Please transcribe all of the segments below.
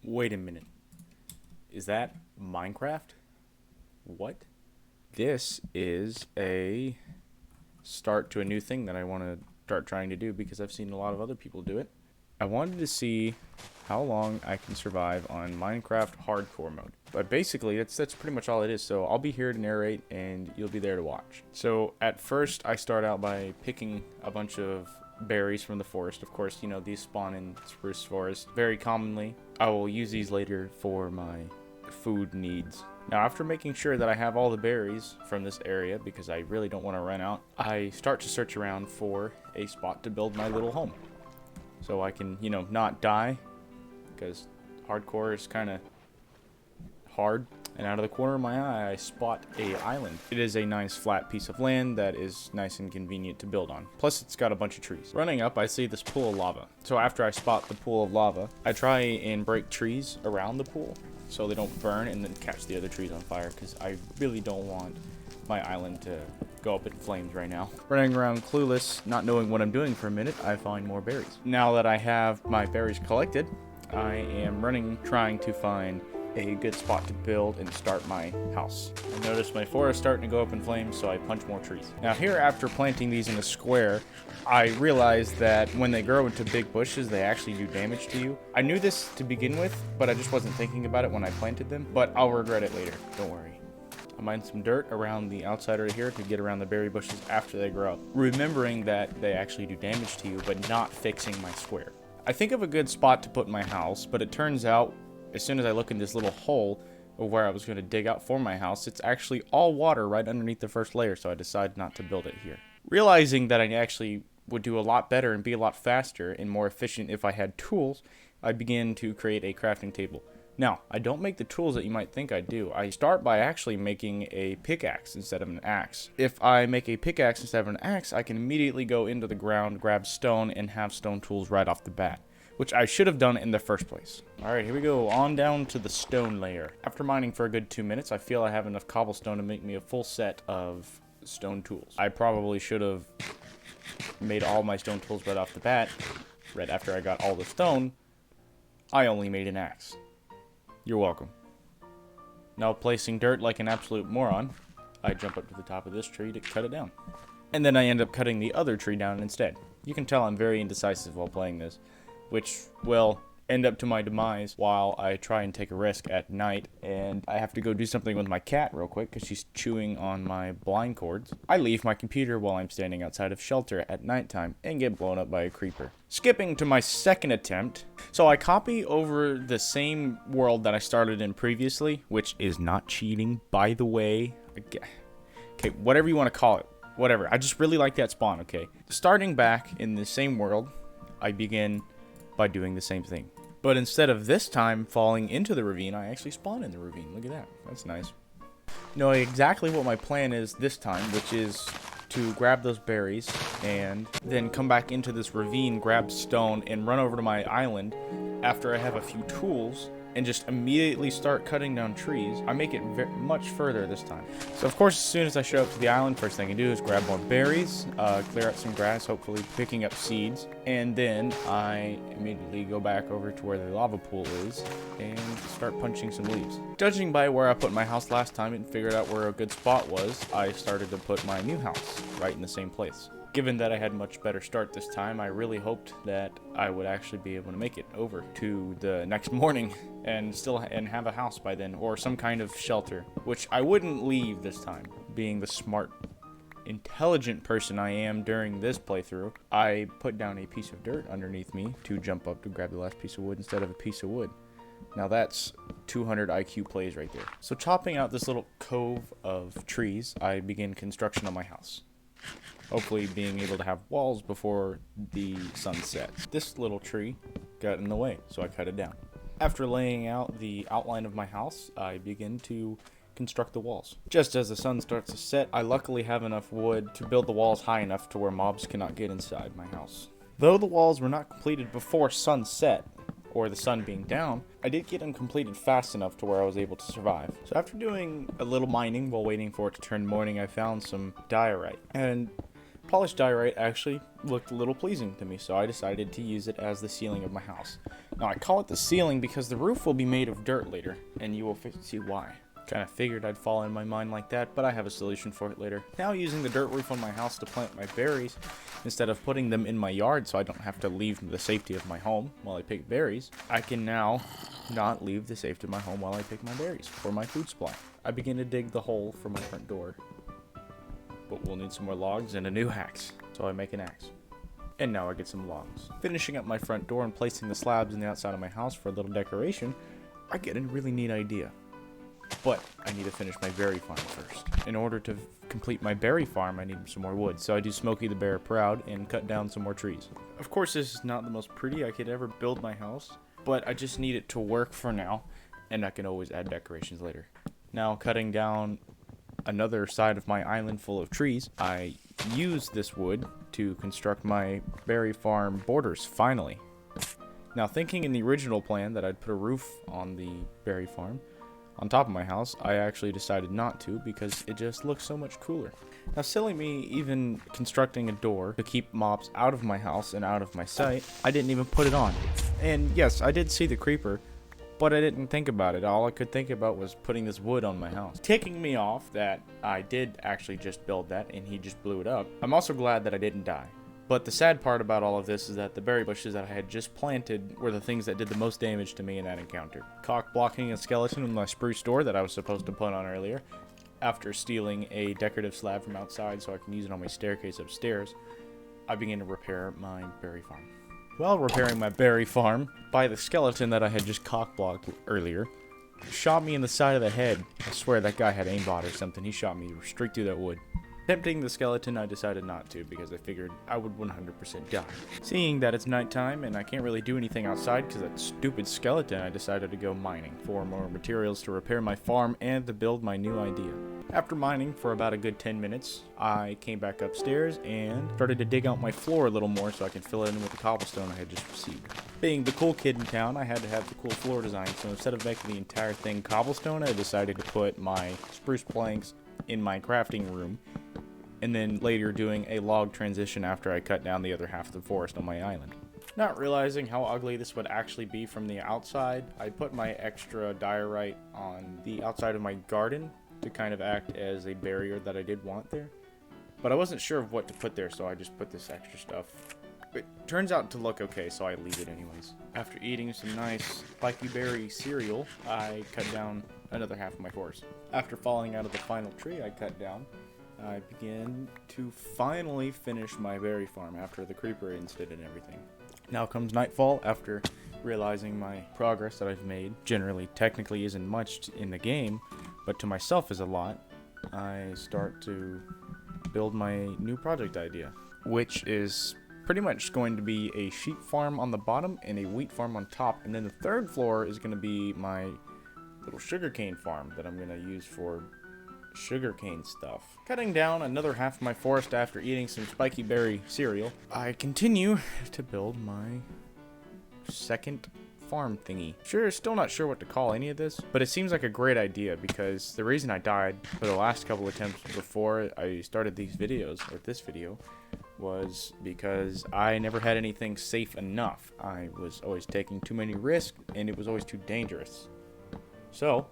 Wait a minute. Is that Minecraft? What? This is a start to a new thing that I want to start trying to do because I've seen a lot of other people do it. I wanted to see how long I can survive on Minecraft hardcore mode. But basically, that's pretty much all it is. So I'll be here to narrate and you'll be there to watch. So at first, I start out by picking a bunch of berries from the forest. Of course, you know, these spawn in spruce forest very commonly. I will use these later for my food needs. Now, after making sure that I have all the berries from this area, because I really don't want to run out, I start to search around for a spot to build my little home. So I can, you know, not die, because hardcore is kind of hard. And out of the corner of my eye, I spot a island. It is a nice flat piece of land that is nice and convenient to build on. Plus, it's got a bunch of trees. Running up, I see this pool of lava. So after I spot the pool of lava, I try and break trees around the pool so they don't burn and then catch the other trees on fire, because I really don't want my island to go up in flames right now. Running around clueless, not knowing what I'm doing for a minute, I find more berries. Now that I have my berries collected, I am running trying to find a good spot to build and start my house. I noticed my forest starting to go up in flames, so I punch more trees. Now here, after planting these in a square, I realized that when they grow into big bushes, they actually do damage to you. I knew this to begin with, but I just wasn't thinking about it when I planted them, but I'll regret it later, don't worry. I mined some dirt around the outside right here to get around the berry bushes after they grow up, remembering that they actually do damage to you, but not fixing my square. I think of a good spot to put my house, but it turns out as soon as I look in this little hole of where I was going to dig out for my house, it's actually all water right underneath the first layer, so I decided not to build it here. Realizing that I actually would do a lot better and be a lot faster and more efficient if I had tools, I began to create a crafting table. Now, I don't make the tools that you might think I do. I start by actually making a pickaxe instead of an axe. If I make a pickaxe instead of an axe, I can immediately go into the ground, grab stone, and have stone tools right off the bat, which I should have done in the first place. Alright, here we go, on down to the stone layer. After mining for a good 2 minutes, I feel I have enough cobblestone to make me a full set of stone tools. I probably should have made all my stone tools right off the bat. Right after I got all the stone, I only made an axe. You're welcome. Now, placing dirt like an absolute moron, I jump up to the top of this tree to cut it down. And then I end up cutting the other tree down instead. You can tell I'm very indecisive while playing this, which will end up to my demise while I try and take a risk at night, and I have to go do something with my cat real quick because she's chewing on my blind cords. I leave my computer while I'm standing outside of shelter at nighttime and get blown up by a creeper. Skipping to my second attempt, so I copy over the same world that I started in previously, which is not cheating, by the way. Okay, whatever you want to call it, whatever. I just really like that spawn, okay? Starting back in the same world, I begin by doing the same thing. But instead of this time falling into the ravine, I actually spawn in the ravine. Look at that. That's nice. Know exactly what my plan is this time, which is to grab those berries and then come back into this ravine, grab stone, and run over to my island after I have a few tools and just immediately start cutting down trees. I make it much further this time. So of course, as soon as I show up to the island, first thing I do is grab more berries, clear out some grass, hopefully picking up seeds, and then I immediately go back over to where the lava pool is and start punching some leaves. Judging by where I put my house last time and figured out where a good spot was, I started to put my new house right in the same place. Given that I had a much better start this time, I really hoped that I would actually be able to make it over to the next morning and have a house by then, or some kind of shelter, which I wouldn't leave this time. Being the smart, intelligent person I am during this playthrough, I put down a piece of dirt underneath me to jump up to grab the last piece of wood instead of a piece of wood. Now that's 200 IQ plays right there. So chopping out this little cove of trees, I begin construction on my house. Hopefully being able to have walls before the sun sets. This little tree got in the way, so I cut it down. After laying out the outline of my house, I begin to construct the walls. Just as the sun starts to set, I luckily have enough wood to build the walls high enough to where mobs cannot get inside my house. Though the walls were not completed before sunset, or the sun being down, I did get them completed fast enough to where I was able to survive. So after doing a little mining while waiting for it to turn morning, I found some diorite. And Polished diorite actually looked a little pleasing to me, so I decided to use it as the ceiling of my house. Now I call it the ceiling because the roof will be made of dirt later, and you will see why. Kind of figured I'd fall in my mind like that, but I have a solution for it later. Now using the dirt roof on my house to plant my berries, instead of putting them in my yard so I don't have to leave the safety of my home while I pick berries, I can now not leave the safety of my home while I pick my berries for my food supply. I begin to dig the hole for my front door, but we'll need some more logs and a new axe, so I make an axe. And now I get some logs. Finishing up my front door and placing the slabs in the outside of my house for a little decoration, I get a really neat idea. But I need to finish my berry farm first. In order to complete my berry farm, I need some more wood. So I do Smokey the Bear proud and cut down some more trees. Of course, this is not the most pretty I could ever build my house, but I just need it to work for now, and I can always add decorations later. Now, cutting down another side of my island full of trees, I use this wood to construct my berry farm borders, finally. Now, thinking in the original plan that I'd put a roof on the berry farm, on top of my house, I actually decided not to because it just looks so much cooler. Now, silly me even constructing a door to keep mobs out of my house and out of my sight, I didn't even put it on. And yes, I did see the creeper, but I didn't think about it. All I could think about was putting this wood on my house. Ticking me off that I did actually just build that and he just blew it up. I'm also glad that I didn't die. But the sad part about all of this is that the berry bushes that I had just planted were the things that did the most damage to me in that encounter. Cock blocking a skeleton with my spruce door that I was supposed to put on earlier, after stealing a decorative slab from outside so I can use it on my staircase upstairs, I began to repair my berry farm. While repairing my berry farm, by the skeleton that I had just cock blocked earlier, shot me in the side of the head. I swear that guy had aimbot or something. He shot me straight through that wood. Attempting the skeleton, I decided not to because I figured I would 100% die. Seeing that it's nighttime and I can't really do anything outside because that stupid skeleton, I decided to go mining for more materials to repair my farm and to build my new idea. After mining for about a good 10 minutes, I came back upstairs and started to dig out my floor a little more so I can fill it in with the cobblestone I had just received. Being the cool kid in town, I had to have the cool floor design, so instead of making the entire thing cobblestone, I decided to put my spruce planks in my crafting room, and then later doing a log transition after I cut down the other half of the forest on my island. Not realizing how ugly this would actually be from the outside, I put my extra diorite on the outside of my garden to kind of act as a barrier that I did want there. But I wasn't sure of what to put there, so I just put this extra stuff. It turns out to look okay, so I leave it anyways. After eating some nice spiky berry cereal, I cut down another half of my forest. After falling out of the final tree I cut down, I began to finally finish my berry farm after the creeper incident and everything. Now comes nightfall. After realizing my progress that I've made generally technically isn't much in the game, but to myself is a lot, I start to build my new project idea, which is pretty much going to be a sheep farm on the bottom and a wheat farm on top, and then the third floor is going to be my little sugarcane farm that I'm going to use for sugarcane stuff. Cutting down another half of my forest after eating some spiky berry cereal, I continue to build my second farm thingy. Still not sure what to call any of this, but it seems like a great idea because the reason I died for the last couple attempts before I started these videos, or this video, was because I never had anything safe enough. I was always taking too many risks and it was always too dangerous. So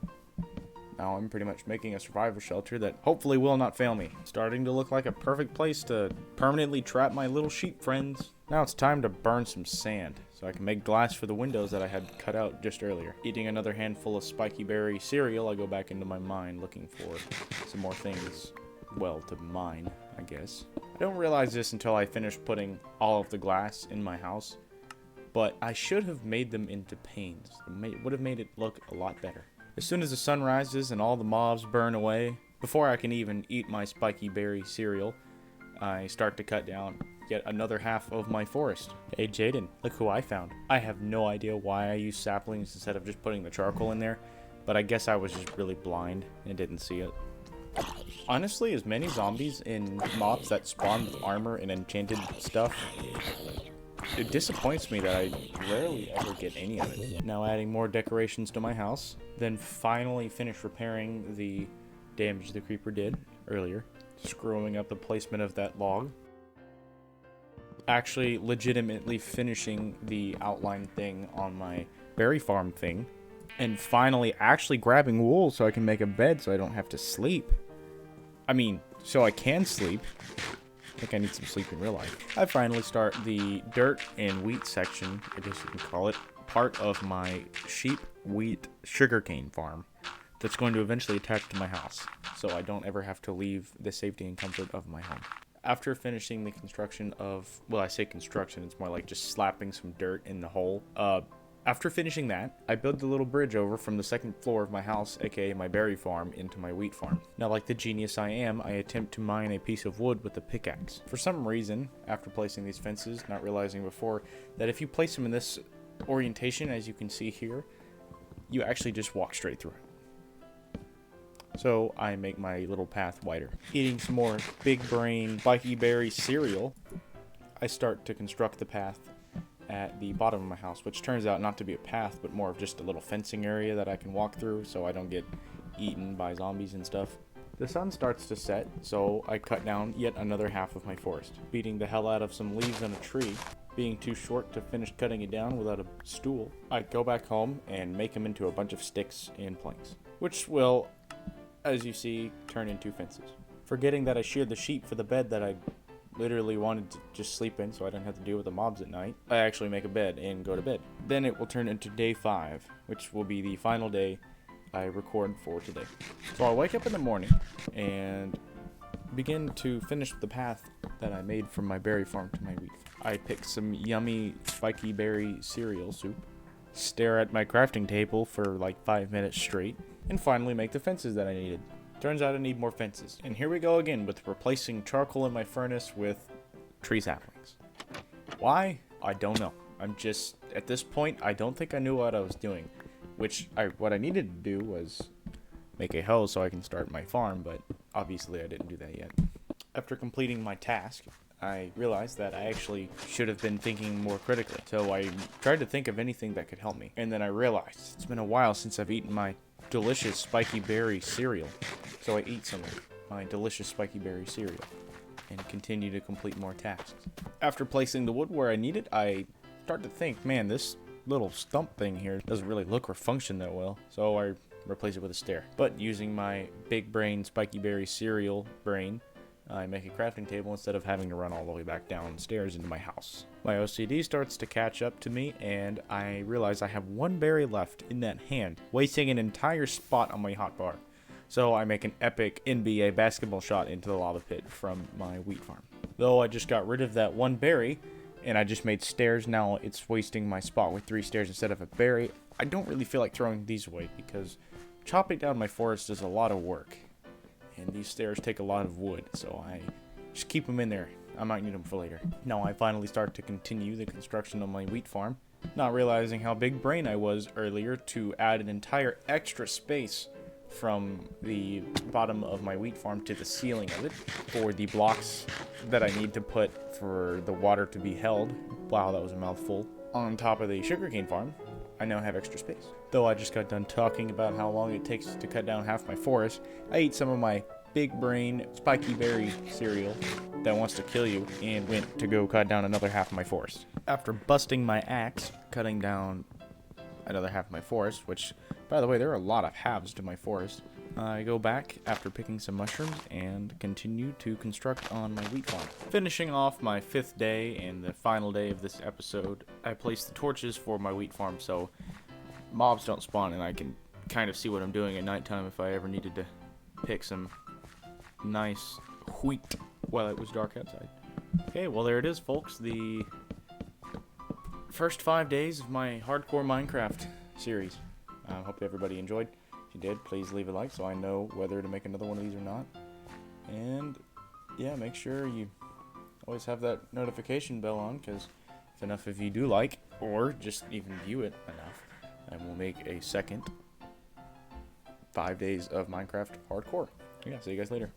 now I'm pretty much making a survival shelter that hopefully will not fail me. Starting to look like a perfect place to permanently trap my little sheep friends. Now it's time to burn some sand so I can make glass for the windows that I had cut out just earlier. Eating another handful of spiky berry cereal, I go back into my mine looking for some more things, well, to mine, I guess. I don't realize this until I finish putting all of the glass in my house, but I should have made them into panes. It would have made it look a lot better. As soon as the sun rises and all the mobs burn away, before I can even eat my spiky berry cereal, I start to cut down yet another half of my forest. Hey Jaden, look who I found. I have no idea why I used saplings instead of just putting the charcoal in there, but I guess I was just really blind and didn't see it. Honestly, as many zombies and mobs that spawn with armor and enchanted stuff, it disappoints me that I rarely ever get any of it. Now adding more decorations to my house, then finally finish repairing the damage the creeper did earlier, screwing up the placement of that log. actually legitimately finishing the outline thing on my berry farm thing, and finally actually grabbing wool so I can make a bed so I don't have to sleep. I mean, so I can sleep. I think I need some sleep in real life. I finally start the dirt and wheat section, I guess you can call it, part of my sheep, wheat, sugarcane farm that's going to eventually attach to my house, so I don't ever have to leave the safety and comfort of my home. After finishing the construction of, well, I say construction, it's more like just slapping some dirt in the hole. After finishing that, I built the little bridge over from the second floor of my house, aka my berry farm, into my wheat farm. Now, like the genius I am, I attempt to mine a piece of wood with a pickaxe. For some reason, after placing these fences, not realizing before, that if you place them in this orientation, as you can see here, you actually just walk straight through it. So I make my little path wider. Eating some more big brain spiky berry cereal, I start to construct the path at the bottom of my house, which turns out not to be a path, but more of just a little fencing area that I can walk through so I don't get eaten by zombies and stuff. The sun starts to set, so I cut down yet another half of my forest, beating the hell out of some leaves on a tree. Being too short to finish cutting it down without a stool, I go back home and make them into a bunch of sticks and planks, which will, as you see, turn into fences. Forgetting that I sheared the sheep for the bed that I literally wanted to just sleep in so I don't have to deal with the mobs at night, I actually make a bed and go to bed. Then it will turn into day 5, which will be the final day I record for today. So I'll wake up in the morning and begin to finish the path that I made from my berry farm to my wheat farm. I pick some yummy spiky berry cereal soup, stare at my crafting table for like 5 minutes straight, and finally make the fences that I needed. Turns out I need more fences. And here we go again with replacing charcoal in my furnace with tree saplings. Why? I don't know. I'm just, at this point, I don't think I knew what I was doing. What I needed to do was make a hoe so I can start my farm, but obviously I didn't do that yet. After completing my task, I realized that I actually should have been thinking more critically. So I tried to think of anything that could help me. And then I realized it's been a while since I've eaten my delicious spiky berry cereal. So I ate some of my delicious spiky berry cereal and continue to complete more tasks. After placing the wood where I need it, I start to think, man, this little stump thing here doesn't really look or function that well. So I replace it with a stair. But using my big brain spiky berry cereal brain, I make a crafting table instead of having to run all the way back downstairs into my house. My OCD starts to catch up to me, and I realize I have one berry left in that hand, wasting an entire spot on my hotbar. So I make an epic NBA basketball shot into the lava pit from my wheat farm. Though I just got rid of that one berry, and I just made stairs, now it's wasting my spot with 3 stairs instead of a berry. I don't really feel like throwing these away because chopping down my forest is a lot of work. And these stairs take a lot of wood, so I just keep them in there. I might need them for later. Now I finally start to continue the construction of my wheat farm, not realizing how big brain I was earlier to add an entire extra space from the bottom of my wheat farm to the ceiling of it for the blocks that I need to put for the water to be held. Wow, that was a mouthful. On top of the sugarcane farm, I now have extra space. Though I just got done talking about how long it takes to cut down half my forest, I ate some of my big brain spiky berry cereal that wants to kill you and went to go cut down another half of my forest. After busting my axe, cutting down another half of my forest, which, by the way, there are a lot of halves to my forest, I go back after picking some mushrooms and continue to construct on my wheat farm. Finishing off my 5th day and the final day of this episode, I place the torches for my wheat farm so mobs don't spawn and I can kind of see what I'm doing at nighttime if I ever needed to pick some nice wheat while it was dark outside. Okay, well there it is, folks. The first 5 days of my hardcore Minecraft series. I hope everybody enjoyed. If you did, please leave a like so I know whether to make another one of these or not. And yeah, make sure you always have that notification bell on, because if enough of you do like, or just even view it enough, I will make a second 5 days of Minecraft hardcore. Yeah, see you guys later.